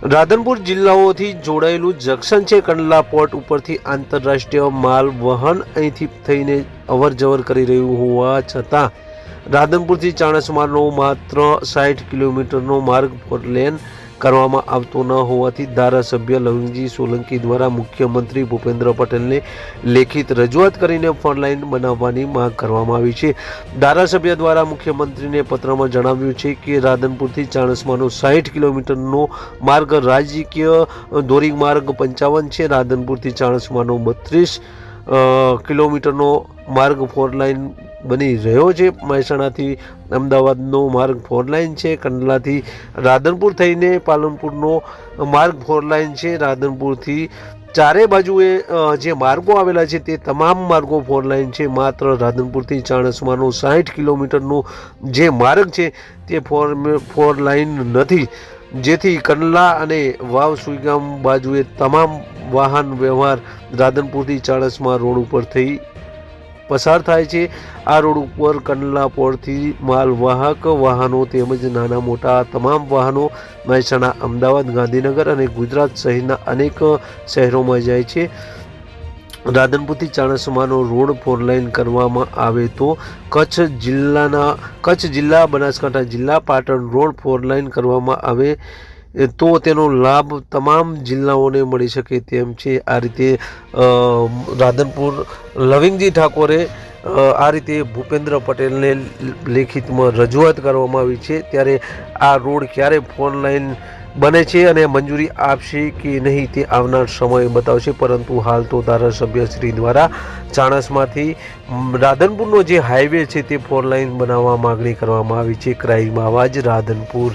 રાધનપુર જિલ્લાઓથી જોડાયેલું જંકશન છે કંડલા પોર્ટ ઉપરથી આંતરરાષ્ટ્રીય માલ વહન અહીંથી થઈને અવર જવર કરી રહ્યું હોવા છતાં રાધનપુરથી ચાણસ્માનો માત્ર 60 કિલોમીટરનો માર્ગ ફોર લેન કરવામાં આવતો ન હોવાથી ધારાસભ્ય લવિંગજી સોલંકી દ્વારા મુખ્યમંત્રી ભૂપેન્દ્ર પટેલને લેખિત રજૂઆત કરીને ફોર લાઇન બનાવવાની માંગ કરવામાં આવી છે। ધારાસભ્ય દ્વારા મુખ્યમંત્રીને પત્રમાં જણાવ્યું છે કે રાધનપુરથી ચાણસ્માનો 60 કિલોમીટરનો માર્ગ રાજકીય ધોરીમાર્ગ 55 છે। રાધનપુરથી ચાણસ્માનો 32 કિલોમીટરનો માર્ગ ફોર લાઇન બની રહ્યો છે। મહેસાણાથી અમદાવાદનો માર્ગ ફોર લાઇન છે। કંડલાથી રાધનપુર થઈને પાલનપુરનો માર્ગ ફોર લાઇન છે। રાધનપુરથી ચારે બાજુએ જે માર્ગો આવેલા છે તે તમામ માર્ગો ફોર લાઇન છે। માત્ર રાધનપુરથી ચાણસ્માનો 60 કિલોમીટરનો જે માર્ગ છે તે ફોર લાઇન નથી, જેથી કંડલા અને વાવ સુઈગામ બાજુએ તમામ વાહન વ્યવહાર રાધનપુરથી ચાણસ્મા રોડ ઉપરથી પસાર થાય છે। આ રોડ ઉપર કંડલા પોર્ટથી માલવાહક વાહનો તેમજ નાના મોટા તમામ વાહનો મહેસાણા, અમદાવાદ, ગાંધીનગર અને ગુજરાત સહિતના અનેક શહેરોમાં જાય છે। રાધનપુરથી ચાણસ્માનો રોડ ફોર લાઇન કરવામાં આવે તો કચ્છ જિલ્લા, બનાસકાંઠા જિલ્લા, પાટણ રોડ ફોર લાઇન કરવામાં આવે તો તેનો લાભ તમામ જિલ્લાઓને મળી શકે તેમ છે। આ રીતે રાધનપુર લવિંગજી ઠાકોરે આ રીતે ભૂપેન્દ્ર પટેલને લેખિતમાં રજૂઆત કરવામાં આવી છે। ત્યારે આ રોડ ક્યારે ફોર લાઇન બને છે અને મંજૂરી આપશે કે નહીં તે આવનાર સમય બતાવશે, પરંતુ હાલ તો ધારાસભ્ય શ્રી દ્વારા ચાણસ્માથી રાધનપુરનો જે હાઈવે છે તે ફોર લાઇન બનાવવા માગણી કરવામાં આવી છે। ક્રાઇમ આવાજ રાધનપુર।